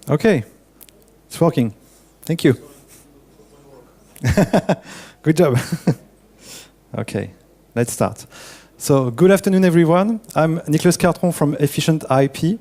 Okay, it's working. Thank you. Good job. Okay, let's start. So, good afternoon, everyone. I'm Nicolas Cartron from EfficientIP.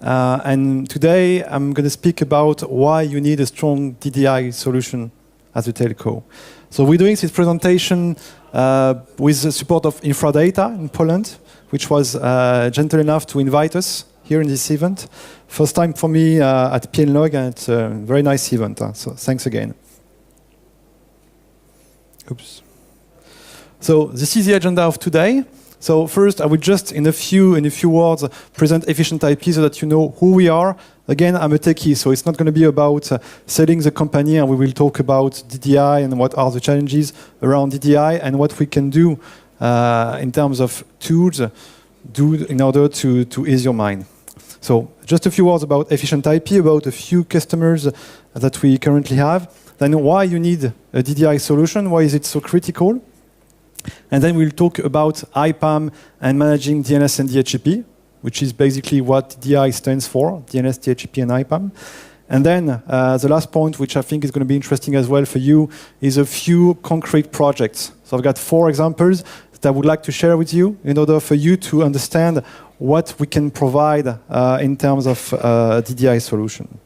And today I'm going to speak about why you need a strong DDI solution as a telco. So we're doing this presentation with the support of Infradata in Poland, which was gentle enough to invite us here in this event. First time for me at PLNOG, and it's a very nice event. So thanks again. Oops. So this is the agenda of today. So first, I will just, in a few words, present EfficientIP so that you know who we are. Again, I'm a techie, so it's not going to be about selling the company, and we will talk about DDI and what are the challenges around DDI and what we can do in terms of tools in order to ease your mind. So just a few words about EfficientIP, about a few customers that we currently have, then why you need a DDI solution, why is it so critical. And then we'll talk about IPAM and managing DNS and DHCP, which is basically what DDI stands for, DNS, DHCP, and IPAM. And then the last point, which I think is going to be interesting as well for you, is a few concrete projects. So I've got 4 examples that I would like to share with you in order for you to understand what we can provide in terms of DDI solution.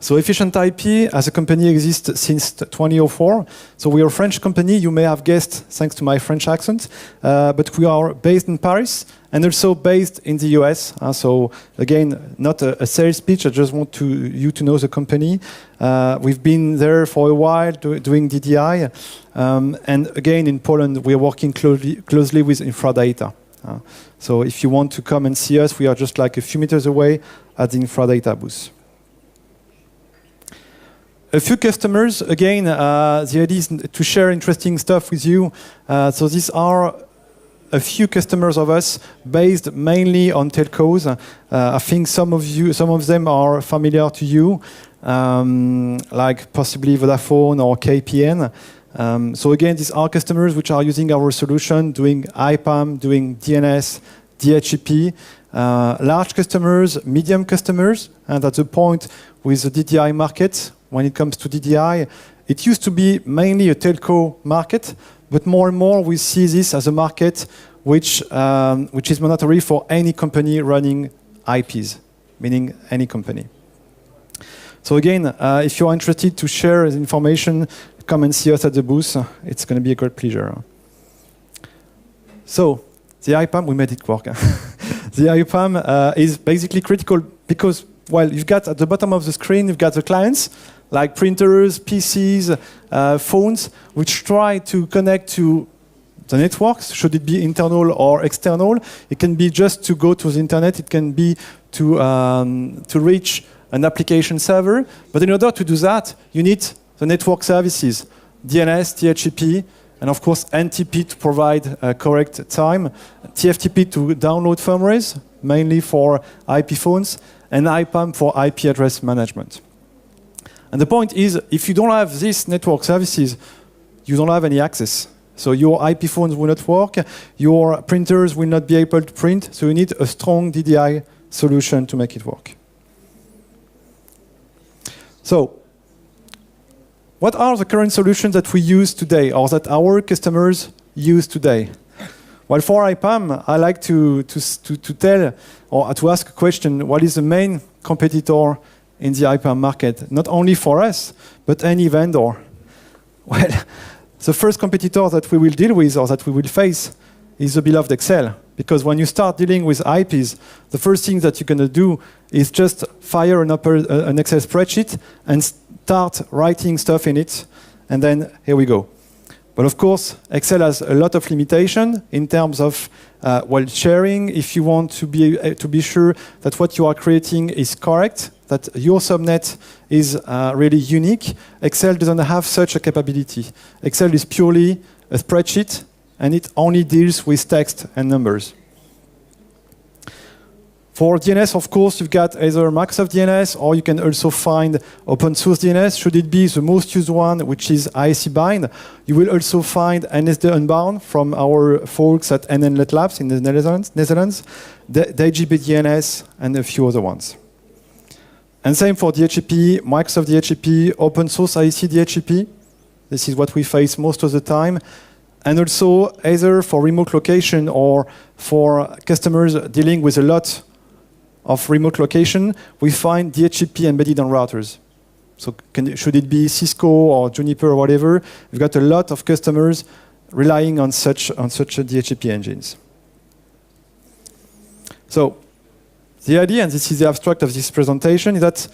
So EfficientIP as a company exists since 2004. So we are a French company, you may have guessed thanks to my French accent, but we are based in Paris and also based in the US. So again, not a sales pitch, I just want you to know the company. We've been there for a while doing DDI. And again, in Poland, we are working closely with Infradata. So if you want to come and see us, we are just like a few meters away at the Infradata booth. A few customers, again, the idea is to share interesting stuff with you. So these are a few customers of us based mainly on telcos. I think some of them are familiar to you, like possibly Vodafone or KPN. So again, these are customers which are using our solution, doing IPAM, doing DNS, DHCP. Large customers, medium customers, and that's the point with the DDI market. When it comes to DDI, it used to be mainly a telco market, but more and more we see this as a market which is mandatory for any company running IPs, meaning any company. So again, if you are interested to share the information, come and see us at the booth. It's going to be a great pleasure. So the IPAM, we made it work. The IPAM is basically critical because, well, you've got at the bottom of the screen, you've got the clients, like printers, PCs, phones, which try to connect to the networks, should it be internal or external. It can be just to go to the internet, it can be to reach an application server. But in order to do that, you need the network services, DNS, DHCP, and of course NTP to provide correct time, TFTP to download firmwares, mainly for IP phones, and IPAM for IP address management. And the point is, if you don't have these network services, you don't have any access. So your IP phones will not work, your printers will not be able to print, so you need a strong DDI solution to make it work. So, what are the current solutions that we use today, or that our customers use today? Well, for IPAM, I like to tell, or to ask a question, what is the main competitor in the IPAM market? Not only for us, but any vendor. Well, the first competitor that we will deal with, or that we will face, is the beloved Excel. Because when you start dealing with IPs, the first thing that you're going to do is just fire an Excel spreadsheet and start writing stuff in it, and then here we go. But of course, Excel has a lot of limitation in terms of well, sharing. If you want to be sure that what you are creating is correct, that your subnet is really unique, Excel doesn't have such a capability. Excel is purely a spreadsheet, and it only deals with text and numbers. For DNS, of course, you've got either Microsoft DNS, or you can also find open source DNS. Should it be the most used one, which is ISC Bind, you will also find NSD Unbound from our folks at NNLet Labs in the Netherlands, DGB DNS, and a few other ones. And same for DHCP, Microsoft DHCP, open source IEC DHCP. This is what we face most of the time. And also either for remote location or for customers dealing with a lot of remote location, we find DHCP embedded on routers. So should it be Cisco or Juniper or whatever, we've got a lot of customers relying on such DHCP engines. So the idea, and this is the abstract of this presentation, is that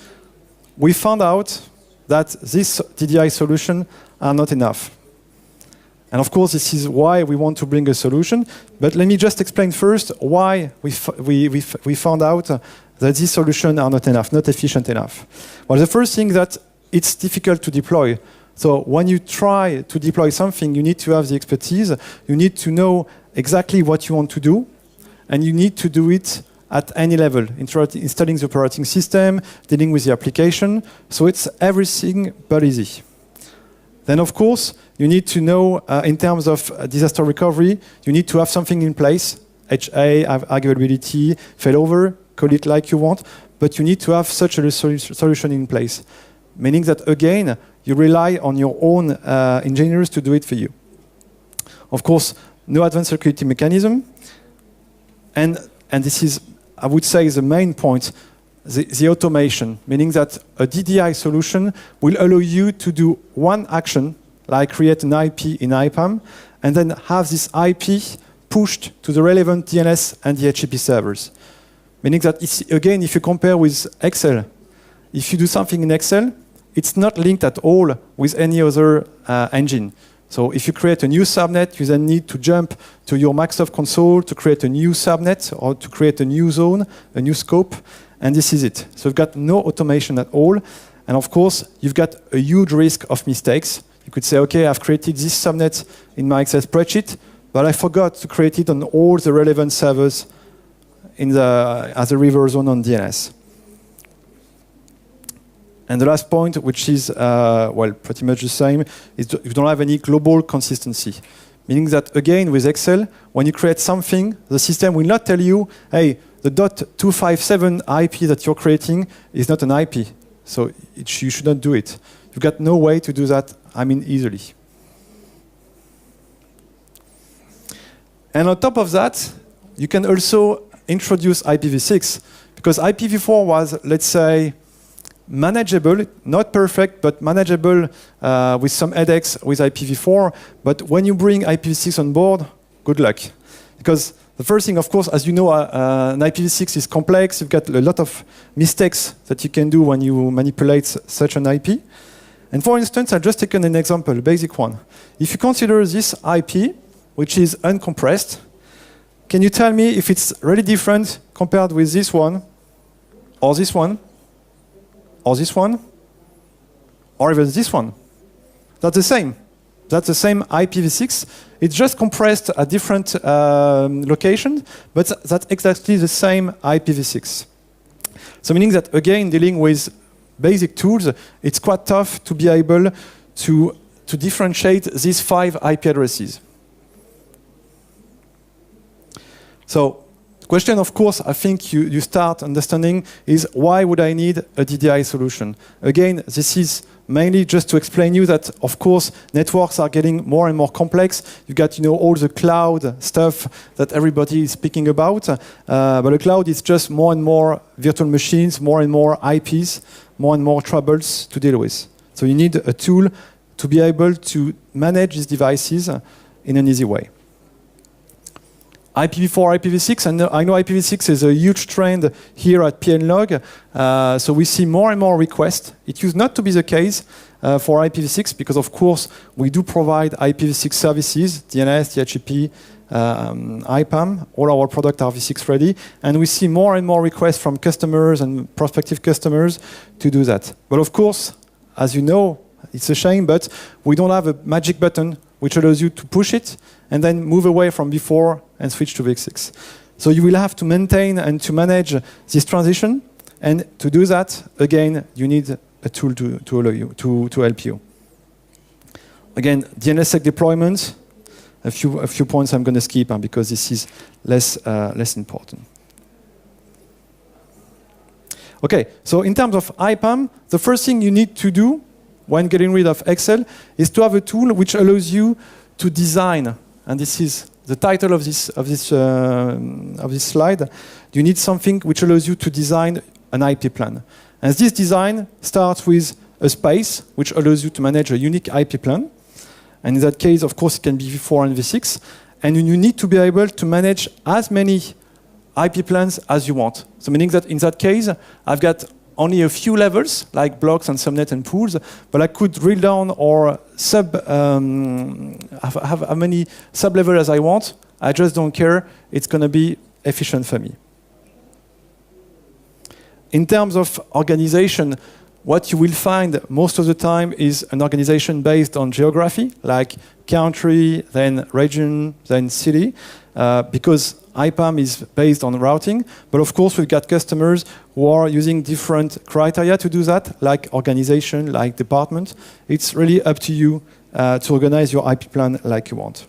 we found out that these DDI solutions are not enough. And of course, this is why we want to bring a solution. But let me just explain first why we found out that these solutions are not enough, not efficient enough. Well, the first thing that it's difficult to deploy. So when you try to deploy something, you need to have the expertise. You need to know exactly what you want to do. And you need to do it at any level, installing the operating system, dealing with the application. So it's everything but easy. Then, of course, you need to know, in terms of disaster recovery, you need to have something in place, HA, arguability, failover, call it like you want, but you need to have such a solution in place, meaning that, again, you rely on your own engineers to do it for you. Of course, no advanced security mechanism, and this is, I would say, the main point, the automation, meaning that a DDI solution will allow you to do one action, like create an IP in IPAM, and then have this IP pushed to the relevant DNS and DHCP servers. Meaning that, again, if you compare with Excel, if you do something in Excel, it's not linked at all with any other engine. So if you create a new subnet, you then need to jump to your Microsoft console to create a new subnet or to create a new zone, a new scope, and this is it. So you've got no automation at all. And of course, you've got a huge risk of mistakes. You could say, okay, I've created this subnet in my Excel spreadsheet, but I forgot to create it on all the relevant servers as a river zone on DNS. And the last point, which is, well, pretty much the same, is you don't have any global consistency. Meaning that, again, with Excel, when you create something, the system will not tell you, hey, the .257 IP that you're creating is not an IP. So you should not do it. You've got no way to do that, easily. And on top of that, you can also introduce IPv6, because IPv4 was, let's say, manageable, not perfect, but manageable with some headaches with IPv4. But when you bring IPv6 on board, good luck. Because the first thing, of course, as you know, an IPv6 is complex. You've got a lot of mistakes that you can do when you manipulate such an IP. And for instance, I've just taken an example, a basic one. If you consider this IP, which is uncompressed, can you tell me if it's really different compared with this one, or this one, or this one, or even this one? That's the same. That's the same IPv6. It's just compressed at different locations, but that's exactly the same IPv6. So meaning that, again, dealing with basic tools, it's quite tough to be able to differentiate these 5 IP addresses. So the question, of course, I think you start understanding is, why would I need a DDI solution? Again, this is mainly just to explain you that, of course, networks are getting more and more complex. You've got, all the cloud stuff that everybody is speaking about. But the cloud is just more and more virtual machines, more and more IPs, more and more troubles to deal with. So you need a tool to be able to manage these devices in an easy way. IPv4, IPv6, and I know IPv6 is a huge trend here at PLNOG, so we see more and more requests. It used not to be the case for IPv6, because of course we do provide IPv6 services, DNS, DHCP, IPAM, all our products are v6 ready, and we see more and more requests from customers and prospective customers to do that. But of course, as you know, it's a shame, but we don't have a magic button which allows you to push it and then move away from before and switch to v6. So you will have to maintain and to manage this transition, and to do that, again, you need a tool to allow you, to help you. Again, DNSSEC deployment, a few points I'm going to skip because this is less important. Okay, so in terms of IPAM, the first thing you need to do when getting rid of Excel is to have a tool which allows you to design, and this is the title of this slide. You need something which allows you to design an IP plan. And this design starts with a space which allows you to manage a unique IP plan. And in that case, of course, it can be V4 and V6. And you need to be able to manage as many IP plans as you want. So meaning that in that case, I've got only a few levels, like blocks and subnet and pools, but I could drill down or have as many sub-levels as I want. I just don't care. It's going to be efficient for me. In terms of organization, what you will find most of the time is an organization based on geography, like country, then region, then city, because IPAM is based on routing. But of course, we've got customers who are using different criteria to do that, like organization, like department. It's really up to you to organize your IP plan like you want.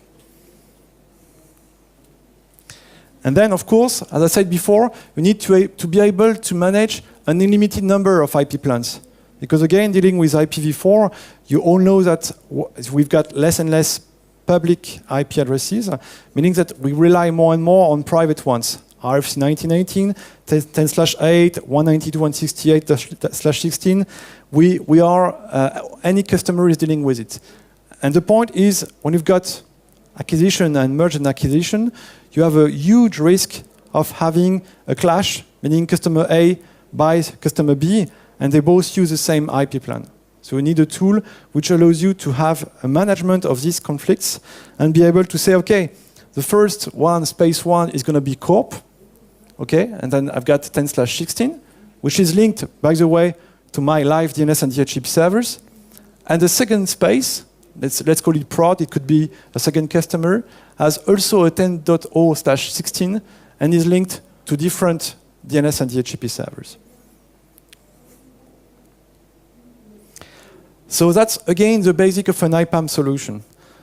And then, of course, as I said before, you need to be able to manage an unlimited number of IP plans. Because again, dealing with IPv4, you all know that we've got less and less public IP addresses, meaning that we rely more and more on private ones. RFC 1918, 10/8, 192.168/16. We are, any customer is dealing with it. And the point is, when you've got acquisition and merge and acquisition, you have a huge risk of having a clash, meaning customer A buys customer B, and they both use the same IP plan. So we need a tool which allows you to have a management of these conflicts and be able to say, okay, the first one, space one, is going to be corp, okay, and then I've got 10/16, which is linked, by the way, to my live DNS and DHCP servers. And the second space, let's call it prod, it could be a second customer, has also a 10.0/16 and is linked to different DNS and DHCP servers. So that's, again, the basic of an IPAM solution.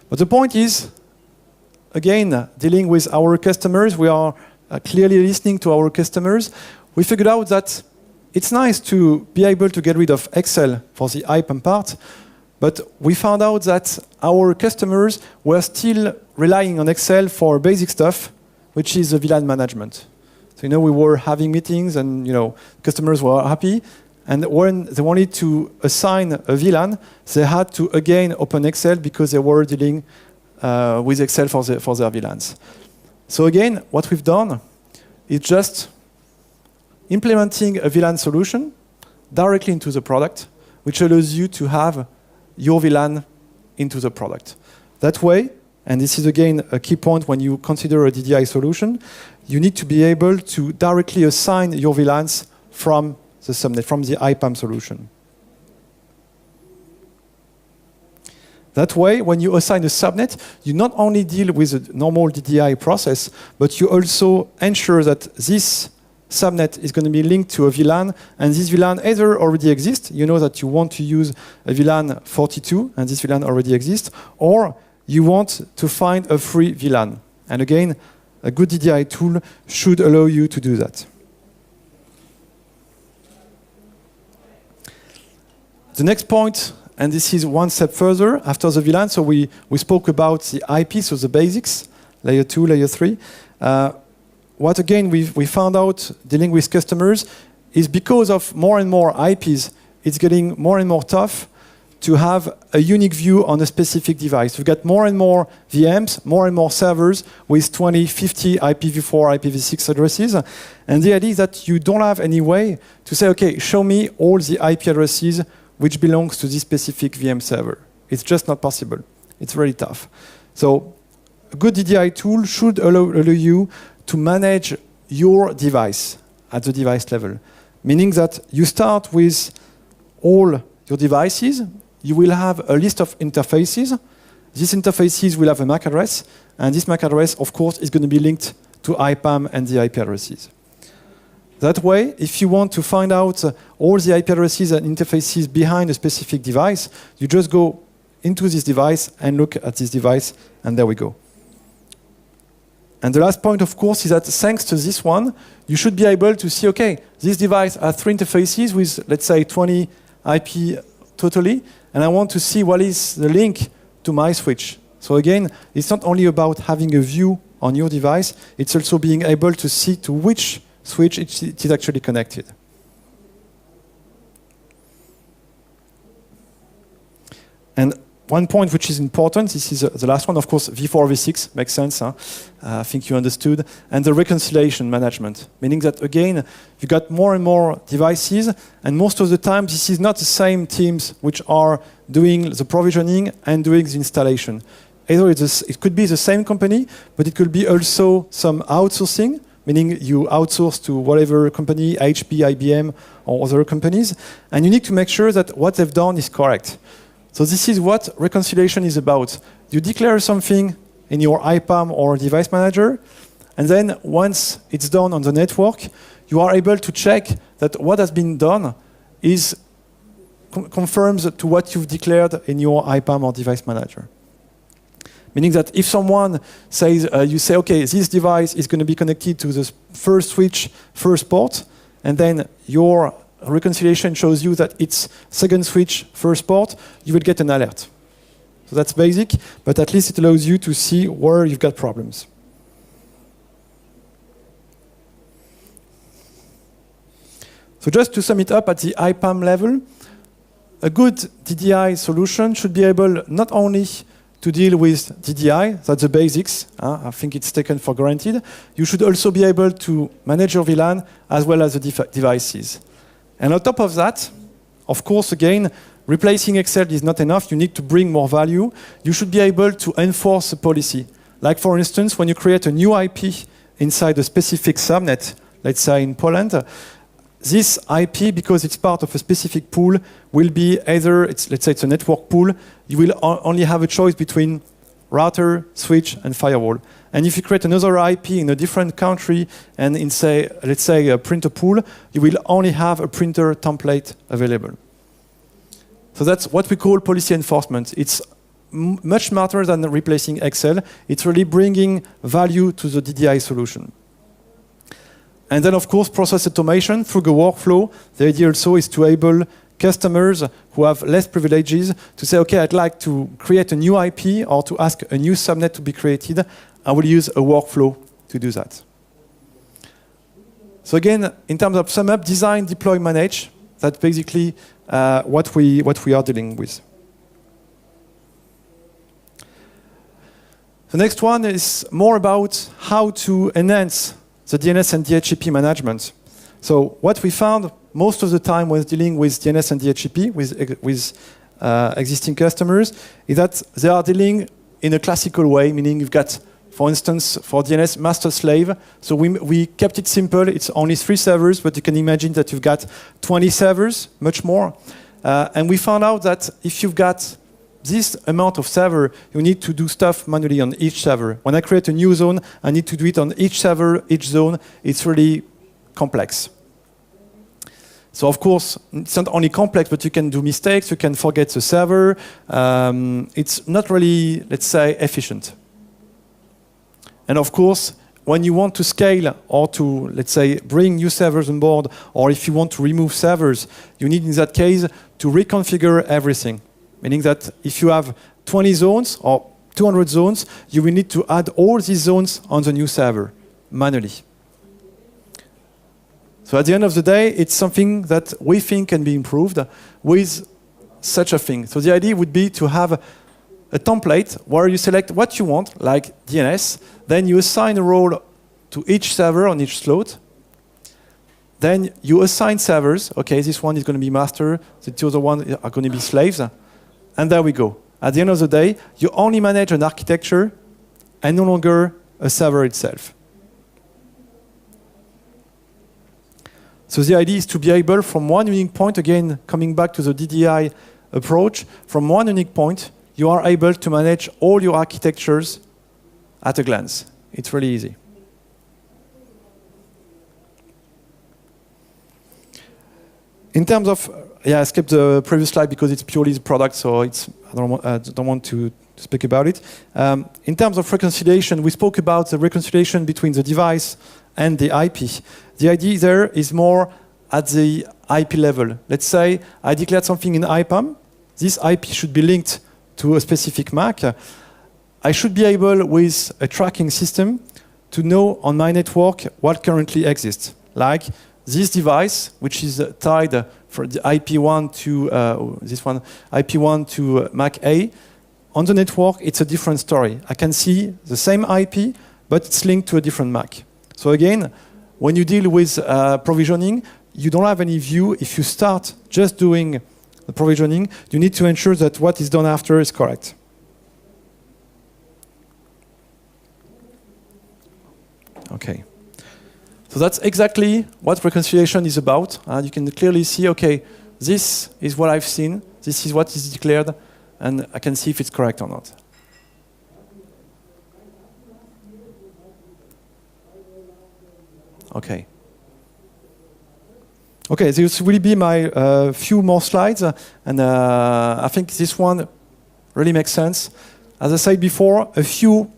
But the point is, again, dealing with our customers, we are clearly listening to our customers. We figured out that it's nice to be able to get rid of Excel for the IPAM part, but we found out that our customers were still relying on Excel for basic stuff, which is the VLAN management. So, we were having meetings and, customers were happy. And when they wanted to assign a VLAN, they had to, again, open Excel because they were dealing with Excel for their VLANs. So again, what we've done is just implementing a VLAN solution directly into the product, which allows you to have your VLAN into the product. That way, and this is again a key point when you consider a DDI solution, you need to be able to directly assign your VLANs from the subnet, from the IPAM solution. That way, when you assign a subnet, you not only deal with a normal DDI process, but you also ensure that this subnet is going to be linked to a VLAN, and this VLAN either already exists, you know that you want to use a VLAN 42, and this VLAN already exists, or you want to find a free VLAN. And again, a good DDI tool should allow you to do that. The next point, and this is one step further after the VLAN, so we spoke about the IP, so the basics, layer 2, layer 3. What again we found out dealing with customers is because of more and more IPs, it's getting more and more tough to have a unique view on a specific device. We've got more and more VMs, more and more servers with 20, 50 IPv4, IPv6 addresses. And the idea is that you don't have any way to say, okay, show me all the IP addresses which belongs to this specific VM server. It's just not possible. It's very tough. So a good DDI tool should allow you to manage your device at the device level, meaning that you start with all your devices. You will have a list of interfaces. These interfaces will have a MAC address, and this MAC address, of course, is going to be linked to IPAM and the IP addresses. That way, if you want to find out all the IP addresses and interfaces behind a specific device, you just go into this device and look at this device, and there we go. And the last point, of course, is that thanks to this one, you should be able to see, okay, this device has 3 interfaces with, let's say, 20 IP totally, and I want to see what is the link to my switch. So again, it's not only about having a view on your device, it's also being able to see to which switch it is actually connected. And one point which is important, this is the last one, of course, V4, V6, makes sense, huh? I think you understood. And the reconciliation management, meaning that, again, you got more and more devices, and most of the time, this is not the same teams which are doing the provisioning and doing the installation. Either it could be the same company, but it could be also some outsourcing, meaning you outsource to whatever company, HP, IBM, or other companies, and you need to make sure that what they've done is correct. So this is what reconciliation is about. You declare something in your IPAM or device manager, and then once it's done on the network, you are able to check that what has been done is confirms to what you've declared in your IPAM or device manager. Meaning that if someone says, you say, okay, this device is going to be connected to the first switch, first port, and then your reconciliation shows you that it's second switch, first port, you will get an alert. So that's basic, but at least it allows you to see where you've got problems. So just to sum it up at the IPAM level, a good DDI solution should be able not only to deal with DDI, that's the basics, I think it's taken for granted. You should also be able to manage your VLAN as well as the devices. And on top of that, of course, again, replacing Excel is not enough. You need to bring more value. You should be able to enforce a policy. Like, for instance, when you create a new IP inside a specific subnet, let's say in Poland, this IP, because it's part of a specific pool, will be either, let's say it's a network pool, you will only have a choice between router, switch, and firewall. And if you create another IP in a different country and in, let's say a printer pool, you will only have a printer template available. So that's what we call policy enforcement. It's much smarter than replacing Excel. It's really bringing value to the DDI solution. And then, of course, process automation through the workflow. The idea also is to enable customers who have less privileges to say, okay, I'd like to create a new IP or to ask a new subnet to be created. I will use a workflow to do that. So again, in terms of sum up, design, deploy, manage, that's basically what we are dealing with. The next one is more about how to enhance the DNS and DHCP management. So what we found most of the time when dealing with DNS and DHCP with existing customers is that they are dealing in a classical way, meaning you've got, for instance, for DNS, master-slave. So we kept it simple. It's only 3 servers, but you can imagine that you've got 20 servers, much more. And we found out that if you've got this amount of server, you need to do stuff manually on each server. When I create a new zone, I need to do it on each server, each zone. It's really complex. So of course, it's not only complex, but you can do mistakes, you can forget the server. It's not really, let's say, efficient. And of course, when you want to scale or to, let's say, bring new servers on board, or if you want to remove servers, you need in that case to reconfigure everything. Meaning that if you have 20 zones or 200 zones, you will need to add all these zones on the new server manually. So at the end of the day, it's something that we think can be improved with such a thing. So the idea would be to have a template where you select what you want, like DNS, then you assign a role to each server on each slot. Then you assign servers. Okay, this one is going to be master, the two other ones are going to be slaves. And there we go. At the end of the day, you only manage an architecture and no longer a server itself. So the idea is to be able, from one unique point, again, coming back to the DDI approach, from one unique point, you are able to manage all your architectures at a glance. It's really easy. In terms of, I skipped the previous slide because it's purely the product, so I don't want to speak about it. In terms of reconciliation, we spoke about the reconciliation between the device and the IP. The idea there is more at the IP level. Let's say I declared something in IPAM. This IP should be linked to a specific MAC. I should be able, with a tracking system, to know on my network what currently exists. Like this device, which is tied for the IP1 to this one, IP1 to MAC A. On the network, it's a different story. I can see the same IP, but it's linked to a different MAC. So again, when you deal with provisioning, you don't have any view. If you start just doing the provisioning, you need to ensure that what is done after is correct. Okay. So that's exactly what reconciliation is about. You can clearly see, okay, this is what I've seen, this is what is declared, and I can see if it's correct or not. Okay. Okay, this will be my few more slides, and I think this one really makes sense. As I said before, a few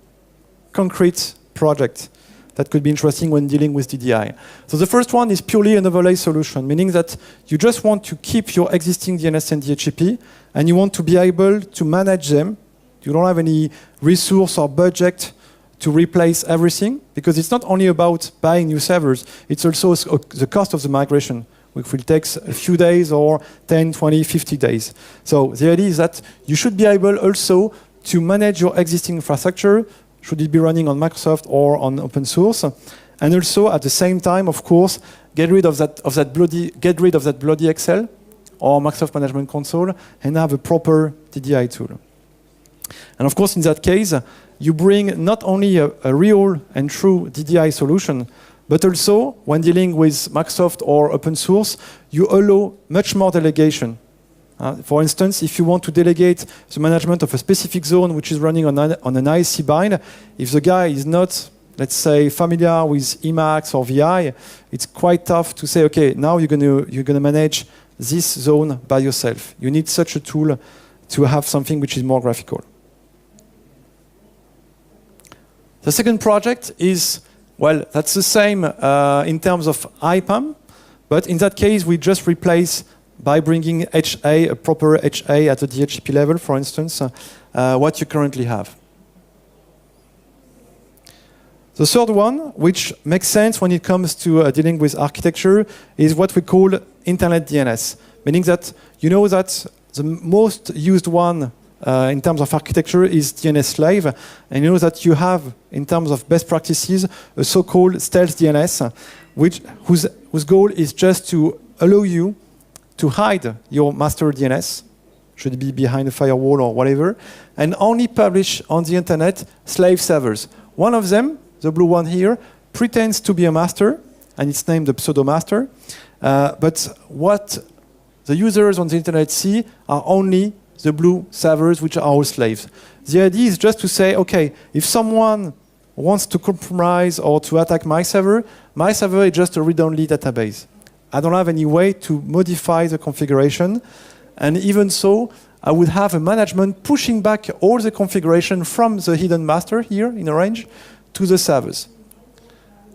concrete projects that could be interesting when dealing with DDI. So the first one is purely an overlay solution, meaning that you just want to keep your existing DNS and DHCP, and you want to be able to manage them. You don't have any resource or budget to replace everything, because it's not only about buying new servers, it's also the cost of the migration, which will take a few days or 10, 20, 50 days. So the idea is that you should be able also to manage your existing infrastructure, should it be running on Microsoft or on open source, and also at the same time, of course, get rid of that bloody Excel or Microsoft Management Console and have a proper DDI tool. And of course, in that case, you bring not only a real and true DDI solution, but also when dealing with Microsoft or open source, you allow much more delegation. For instance, if you want to delegate the management of a specific zone which is running on an ISC bind, if the guy is not, let's say, familiar with Emacs or VI, it's quite tough to say, okay, now you're gonna manage this zone by yourself. You need such a tool to have something which is more graphical. The second project is, well, that's the same in terms of IPAM, but in that case, we just replace by bringing HA, a proper HA at the DHCP level, for instance, what you currently have. The third one, which makes sense when it comes to dealing with architecture, is what we call Internet DNS, meaning that you know that the most used one in terms of architecture is DNS slave, and you know that you have, in terms of best practices, a so-called stealth DNS, whose goal is just to allow you to hide your master DNS, should it be behind a firewall or whatever, and only publish on the internet slave servers. One of them, the blue one here, pretends to be a master, and it's named the pseudo-master, but what the users on the internet see are only the blue servers, which are our slaves. The idea is just to say, okay, if someone wants to compromise or to attack my server is just a read-only database. I don't have any way to modify the configuration, and even so, I would have a management pushing back all the configuration from the hidden master here in orange to the servers.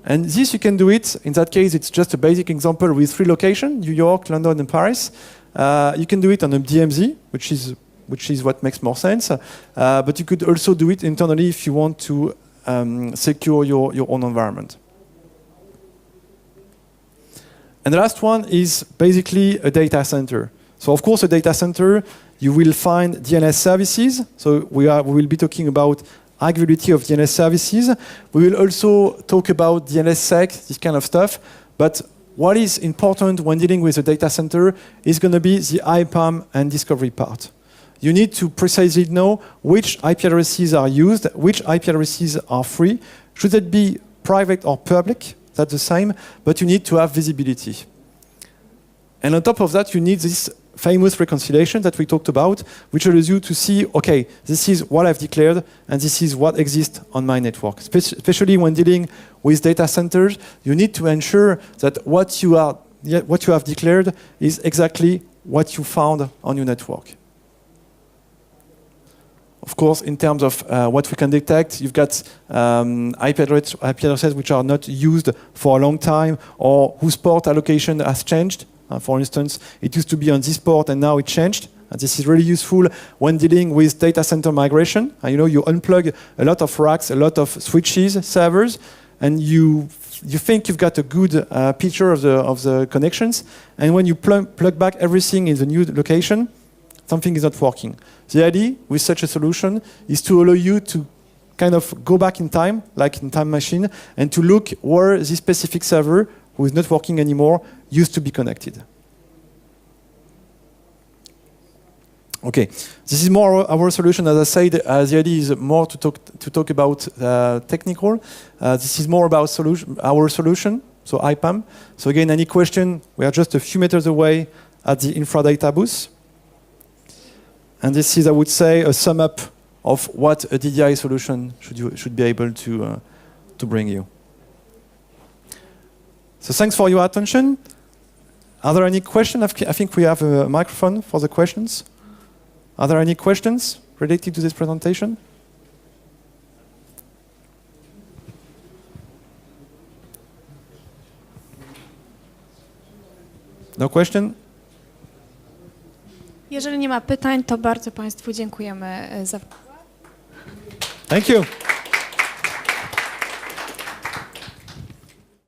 And this you can do it, in that case it's just a basic example with 3 locations, New York, London and Paris. You can do it on a DMZ, which is what makes more sense, but you could also do it internally if you want to secure your own environment. And the last one is basically a data center. So of course, a data center, you will find DNS services. So we will be talking about availability of DNS services. We will also talk about DNSSEC, this kind of stuff. But what is important when dealing with a data center is going to be the IPAM and discovery part. You need to precisely know which IP addresses are used, which IP addresses are free. Should it be private or public? That's the same, but you need to have visibility. And on top of that, you need this famous reconciliation that we talked about, which allows you to see, okay, this is what I've declared, and this is what exists on my network. Especially when dealing with data centers, you need to ensure that what you are what you have declared is exactly what you found on your network. Of course, in terms of what we can detect, you've got IP addresses which are not used for a long time, or whose port allocation has changed. For instance, it used to be on this port and now it changed. And this is really useful when dealing with data center migration. You know, you unplug a lot of racks, a lot of switches, servers, and you think you've got a good picture of the connections. And when you plug back everything in the new location, something is not working. The idea with such a solution is to allow you to kind of go back in time, like in Time Machine, and to look where this specific server, who is not working anymore, used to be connected. Okay, this is more our solution. As I said, the idea is more to talk about technical. This is more about our solution, so IPAM. So again, any question, we are just a few meters away at the infra data booth. And this is, I would say, a sum up of what a DDI solution should be able to bring you. So thanks for your attention. Are there any questions? I think we have a microphone for the questions. Are there any questions related to this presentation? No question? Jeżeli nie ma pytań, to bardzo Państwu dziękujemy za... Thank you.